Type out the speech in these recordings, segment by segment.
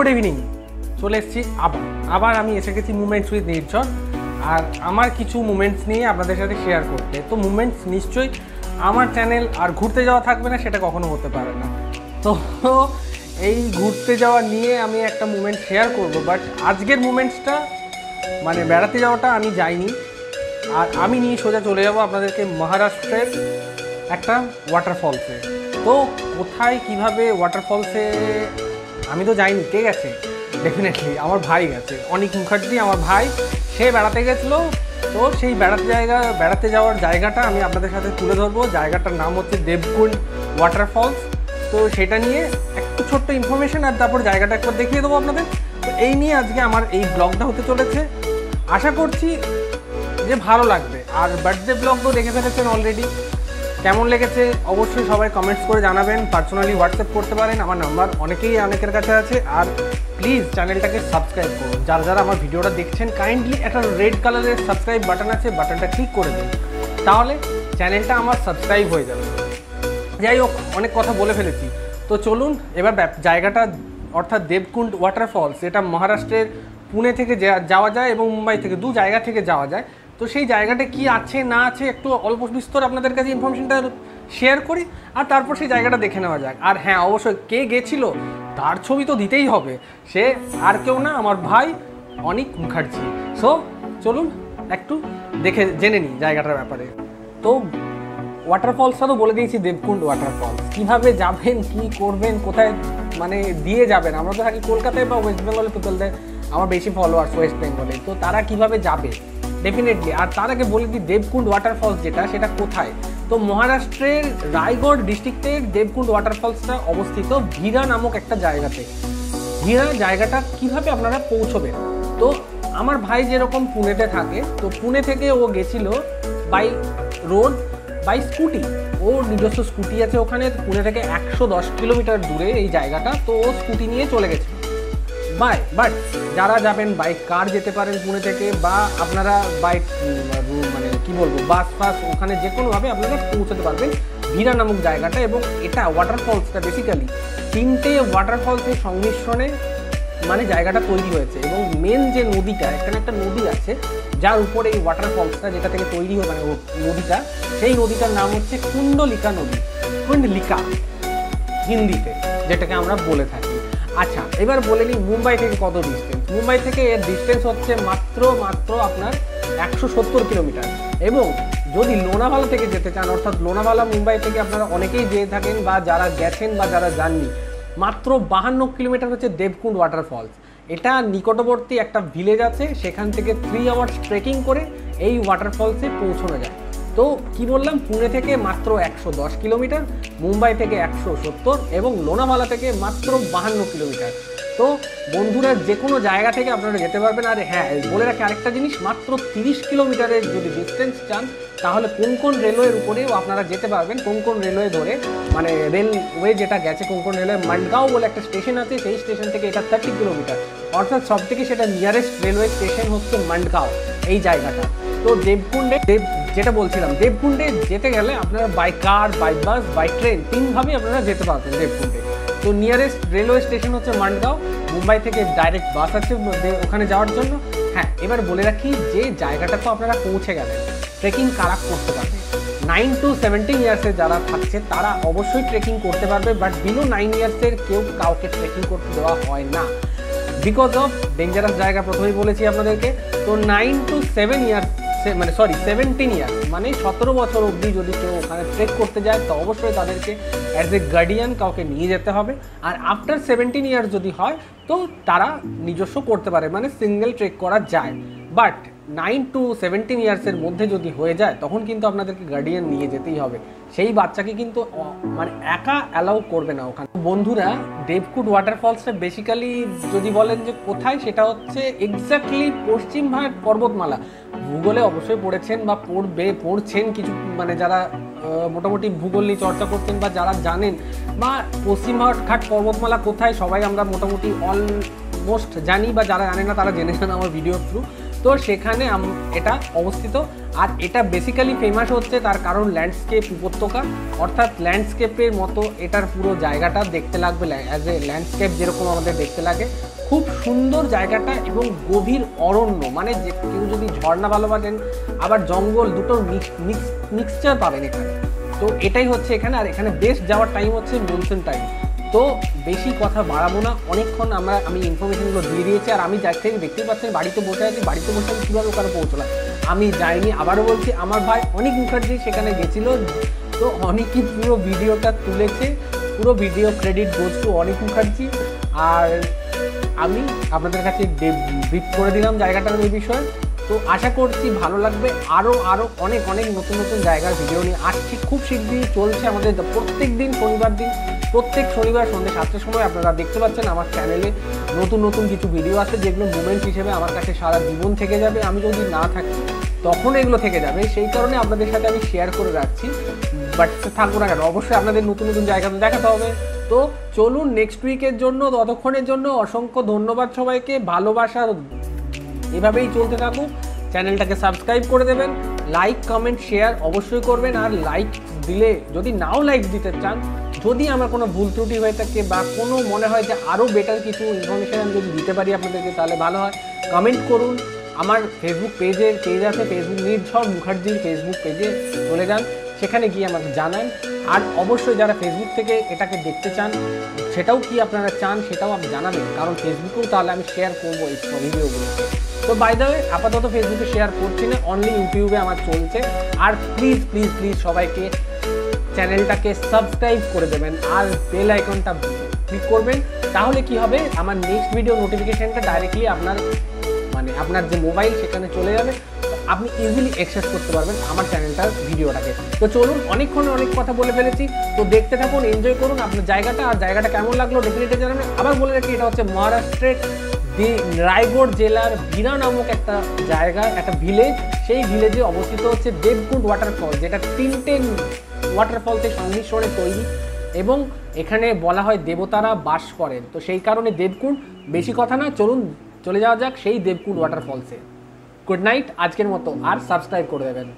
Good evening. চলে এসেছি আবার আমি এসে গেছি মুভমেন্টস উইথ নির্ঝর, আর আমার কিছু মুভমেন্টস নিয়ে আপনাদের সাথে শেয়ার করতে। তো মুভমেন্টস নিশ্চয়ই আমার চ্যানেল আর ঘুরতে যাওয়া থাকবে না, সেটা কখনো হতে পারে না। তো এই ঘুরতে যাওয়া নিয়ে আমি একটা মুভমেন্ট শেয়ার করব, বাট আজকের মুভমেন্টসটা মানে বেড়াতে যাওয়াটা আমি যাইনি, আর আমি নিয়ে সোজা চলে যাব আপনাদেরকে মহারাষ্ট্রের একটা ওয়াটারফলসে। তো কোথায় কিভাবে ওয়াটারফলসে আমি তো যাইনি, কে গেছে? ডেফিনেটলি আমার ভাই গেছে, অনিক মুখার্জি আমার ভাই, সে বেড়াতে গেছিলো। তো সেই বেড়াতে যাওয়ার জায়গাটা আমি আপনাদের সাথে তুলে ধরবো। জায়গাটার নাম হচ্ছে দেবকুণ্ড ওয়াটারফলস। তো সেটা নিয়ে একটু ছোট্ট ইনফরমেশন, আর তারপর জায়গাটা একবার দেখিয়ে দেবো আপনাদের। তো এই নিয়ে আজকে আমার এই ব্লগটা হতে চলেছে। আশা করছি যে ভালো লাগবে। আর বার্থডে ব্লগ তো দেখে ফেলেছেন অলরেডি, কেমন লেগেছে অবশ্যই সবাই কমেন্টস করে জানাবেন। পার্সোনালি হোয়াটসঅ্যাপ করতে পারেন, আমার নাম্বার অনেকের কাছে আছে। আর প্লিজ চ্যানেলটাকে সাবস্ক্রাইব করুন। যারা আমার ভিডিওটা দেখছেন কাইন্ডলি একটা রেড কালারের সাবস্ক্রাইব বাটন আছে, বাটনটা ক্লিক করে দিন, তাহলে চ্যানেলটা আমার সাবস্ক্রাইব হয়ে যাবে। যাই হোক, অনেক কথা বলে ফেলেছি। তো চলুন এবার জায়গাটা, অর্থাৎ দেবকুণ্ড ওয়াটারফলস, এটা মহারাষ্ট্রের পুনে থেকে যাওয়া যায় এবং মুম্বাই থেকে, দু জায়গা থেকে যাওয়া যায়। তো সেই জায়গাটা কি আছে না আছে একটু অল্প বিস্তর আপনাদের কাছে ইনফরমেশনটা শেয়ার করি, আর তারপর সেই জায়গাটা দেখে নেওয়া যাক। আর হ্যাঁ, অবশ্যই কে গেছিল তার ছবি তো দিতেই হবে, সে আর কেউ না, আমার ভাই অনিক মুখার্জি। সো চলুন একটু জেনে নিই জায়গাটার ব্যাপারে। তো ওয়াটারফলসটা তো বলে দিয়েছি, দেবকুণ্ড ওয়াটারফলস। কীভাবে যাবেন, কি করবেন, কোথায় মানে দিয়ে যাবেন, আমরা তো থাকি কলকাতায় বা ওয়েস্ট বেঙ্গলে পিপলদের, আমার বেশি ফলোয়ার্স ওয়েস্ট বেঙ্গলে, তো তারা কিভাবে যাবে ডেফিনেটলি। আর তার আগে বলে দিই দেবকুণ্ড ওয়াটারফলস যেটা, সেটা কোথায়। তো মহারাষ্ট্রের রায়গড় ডিস্ট্রিক্টের দেবকুণ্ড ওয়াটারফলসটা অবস্থিত ভিরা নামক একটা জায়গাতে। ভিরা জায়গাটা কিভাবে আপনারা পৌঁছবেন, তো আমার ভাই যেরকম পুনেতে থাকে, তো পুনে থেকে ও গেছিল বাই রোড, বাই স্কুটি। ওর নিজস্ব স্কুটি আছে ওখানে, পুনে থেকে 110 কিলোমিটার দূরে এই জায়গাটা। তো ও স্কুটি নিয়ে চলে গেছে বাট যারা যাবেন বাই কার যেতে পারেন পুনে থেকে, বা আপনারা বাই মানে কি বলবো বাস ওখানে যে কোনোভাবে আপনারা পৌঁছতে পারবেন ভিরা নামক জায়গাটা। এবং এটা ওয়াটারফলসটা বেসিক্যালি 3টে ওয়াটারফলসের সংমিশ্রণে মানে জায়গাটা তৈরি হয়েছে। এবং মেন যে নদীটা, এখানে একটা নদী আছে যার উপরে এই ওয়াটারফলসটা, যেটা থেকে তৈরি হয় মানে নদীটা, সেই নদীটার নাম হচ্ছে কুণ্ডলিকা নদী, কুণ্ডলিকা হিন্দিতে যেটাকে আমরা বলে থাকি। আচ্ছা, এবার বলে নিই মুম্বাই থেকে কত ডিস্টেন্স। মুম্বাই থেকে এর ডিস্টেন্স হচ্ছে মাত্র আপনার 170 কিলোমিটার। এবং যদি লোনাভালা থেকে যেতে চান, অর্থাৎ লোনাভালা মুম্বাই থেকে আপনারা অনেকেই যেয়ে থাকেন বা যারা গেছেন বা যারা যাননি, মাত্র 52 কিলোমিটার হচ্ছে দেবকুণ্ড ওয়াটারফলস। এটা নিকটবর্তী একটা ভিলেজ আছে, সেখান থেকে 3 আওয়ার্স ট্রেকিং করে এই ওয়াটারফলসে পৌঁছানো যায়। তো কি বললাম, পুনে থেকে মাত্র 110 কিলোমিটার, মুম্বাই থেকে 170 এবং লোনাভালা থেকে মাত্র 52 কিলোমিটার। তো বন্ধুরা যে কোনো জায়গা থেকে আপনারা যেতে পারবেন। আর হ্যাঁ, বলে রাখি আরেকটা জিনিস, মাত্র 30 কিলোমিটারের যদি ডিস্টেন্স চান, তাহলে কোন রেলওয়ের উপরেও আপনারা যেতে পারবেন। কোন রেলওয়ে ধরে, মানে রেলওয়ে যেটা গেছে কোন রেলওয়ে, মান্ডগাঁও বলে একটা স্টেশন আছে, সেই স্টেশন থেকে এটা 30 কিলোমিটার। অর্থাৎ সব থেকে সেটা নিয়ারেস্ট রেলওয়ে স্টেশন হচ্ছে মান্ডগাঁও এই জায়গাটা। তো দেবকুণ্ডে যেটা বলছিলাম, দেবকুণ্ডে যেতে গেলে আপনারা by car, by bus, by train, 3ভাবেই আপনারা যেতে পারবেন দেবকুণ্ডে। তো নিয়ারেস্ট রেলওয়ে স্টেশন হচ্ছে মান্ডগাঁও, মুম্বাই থেকে ডাইরেক্ট বাস আছে ওখানে যাওয়ার জন্য। হ্যাঁ, এবার বলে রাখি যে জায়গাটা তো আপনারা পৌঁছে গেলেন, ট্রেকিং কারা করতে পারবে, 9 to 17 ইয়ার্সের যারা থাকছে তারা অবশ্যই ট্রেকিং করতে পারবে। বাট বিলো 9 ইয়ার্সের কাউকে ট্রেকিং করতে দেওয়া হয় না, বিকজ অফ ডেঞ্জারাস জায়গা, প্রথমেই বলেছি আপনাদেরকে। তো 9 to 17 ইয়ার্স মানে 17 বছর অবধি যদি কেউ ওখানে ট্রেক করতে যায়, তো অবশ্যই তাদেরকে অ্যাজ এ গার্ডিয়ান কাউকে নিয়ে যেতে হবে। আর আফটার 17 ইয়ার্স যদি হয়, তো তারা নিজস্ব করতে পারে, মানে সিঙ্গেল ট্রেক করা যায়। বাট 9 to 17 ইয়ার্সের মধ্যে যদি হয়ে যায়, তখন কিন্তু আপনাদেরকে গার্ডিয়ান নিয়ে যেতেই হবে। সেই বাচ্চাকে কিন্তু মানে একা অ্যালাউ করবে না ওখানে। বন্ধুরা, দেবকুণ্ড ওয়াটারফলসটা বেসিক্যালি যদি বলেন যে কোথায়, সেটা হচ্ছে এক্স্যাক্টলি পশ্চিমঘাট পর্বতমালা। ভূগোলে অবশ্যই পড়েছেন বা পড়ছেন কিছু, মানে যারা মোটামুটি ভূগোল নিয়ে চর্চা করছেন বা যারা জানেন, বা পশ্চিমঘাট পর্বতমালা কোথায় সবাই আমরা মোটামুটি অলমোস্ট জানি, বা যারা জানে না তারা জেনে যান আমার ভিডিওর থ্রু। তো সেখানে এটা অবস্থিত। আর এটা বেসিক্যালি ফেমাস হচ্ছে তার কারণ ল্যান্ডস্কেপ উপত্যকা, অর্থাৎ ল্যান্ডস্কেপের মতো এটার পুরো জায়গাটা দেখতে লাগবে অ্যাজ এ ল্যান্ডস্কেপ যেরকম আমাদের দেখতে লাগে। খুব সুন্দর জায়গাটা এবং গভীর অরণ্য, মানে যে কেউ যদি ঝর্ণা ভালোবাসেন আবার জঙ্গল দুটোর মিক্সচার পাবেন এখানে। তো এটাই হচ্ছে এখানে। আর এখানে বেস্ট যাওয়ার টাইম হচ্ছে মনসুন টাইম। তো বেশি কথা বাড়াবো না, অনেকক্ষণ আমি ইনফরমেশনগুলো দিয়ে দিয়েছি। আর আমি যার থেকে দেখতেই পাচ্ছেন বাড়িতে বসে আছি, বাড়িতে বসে আমি কীভাবে ওখানে পৌঁছলাম আমি যাইনি। আবারও বলছি, আমার ভাই অনিক মুখার্জি সেখানে গেছিল, তো অনেকই পুরো ভিডিওটা তুলেছে, পুরো ভিডিও ক্রেডিট গোজ টু অনিক মুখার্জি। আর আমি আপনাদের কাছে ব্রিফ করে দিলাম জায়গাটার এই বিষয়ে। তো আশা করছি ভালো লাগবে। আরও অনেক নতুন নতুন জায়গার ভিডিও নিয়ে আসছি খুব শীঘ্রই। চলছে আমাদের প্রত্যেক দিন প্রত্যেক শনিবার সন্ধ্যে 7টার সময় আপনারা দেখতে পাচ্ছেন আমার চ্যানেলে নতুন কিছু ভিডিও আছে, যেগুলো মুভমেন্ট হিসেবে আমার কাছে সারা জীবন থেকে যাবে। আমি যদি না থাকি তখন এগুলো থেকে যাবে, সেই কারণে আপনাদের সাথে আমি শেয়ার করে রাখছি। বাট থাকবো না কেন, অবশ্যই আপনাদের নতুন জায়গাতে দেখাতে হবে। তো চলুন নেক্সট উইকের জন্য, ততক্ষণের জন্য অসংখ্য ধন্যবাদ সবাইকে। ভালোবাসা এভাবেই চলতে থাকুক। চ্যানেলটাকে সাবস্ক্রাইব করে দেবেন, লাইক কমেন্ট শেয়ার অবশ্যই করবেন। আর লাইক দিলে, যদি নাও লাইক দিতে চান, যদি আমার কোনো ভুল ত্রুটি হয়ে থাকে বা কোনো মনে হয় যে আরও বেটার কিছু ইনফরমেশান আমি যদি দিতে পারি আপনাদেরকে, তাহলে ভালো হয়। কমেন্ট করুন। আমার ফেসবুক পেজ আছে, ফেসবুক নির্ঝর মুখার্জির ফেসবুক পেজে চলে যান, সেখানে গিয়ে আমাকে জানান। আর অবশ্যই যারা ফেসবুক থেকে এটাকে দেখতে চান, সেটাও কি আপনারা চান সেটাও আপনি জানাবেন, কারণ ফেসবুকেও তাহলে আমি শেয়ার করবো এই ভিডিওগুলো। তো বাই দ্য ওয়ে, আপাতত ফেসবুকে শেয়ার করছি না, অনলি ইউটিউবে আমার চলছে। আর প্লিজ সবাইকে চ্যানেলটাকে সাবস্ক্রাইব করে দেবেন আর বেল আইকনটা ক্লিক করবেন। তাহলে কি হবে, আমার নেক্সট ভিডিও নোটিফিকেশানটা ডাইরেক্টলি আপনার যে মোবাইল সেখানে চলে যাবে, আপনি ইজিলি অ্যাক্সেস করতে পারবেন আমার চ্যানেলটার ভিডিওটাকে। তো চলুন, অনেক কথা বলে ফেলেছি, তো দেখতে থাকুন, এনজয় করুন আপনার জায়গাটা। আর জায়গাটা কেমন লাগলো ডেফিনেটলি জানাবেন। আবার বলে রাখি, এটা হচ্ছে মহারাষ্ট্রের রায়গড় জেলার ভিরা নামক একটা জায়গা, একটা ভিলেজ। সেই ভিলেজে অবস্থিত হচ্ছে দেবকুণ্ড ওয়াটারফল, যেটা 3টে ওয়াটারফলতে সংমিশ্রণে তৈরি, এবং এখানে বলা হয় দেবতারা বাস করেন। তো সেই কারণে দেবকুণ্ড। বেশি কথা না, চলুন চলে যাওয়া যাক সেই দেবকুণ্ড ওয়াটারফলসে। গুড নাইট আজকের মতো, আর সাবস্ক্রাইব করে দেবেন।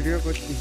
ভিডিও করছি।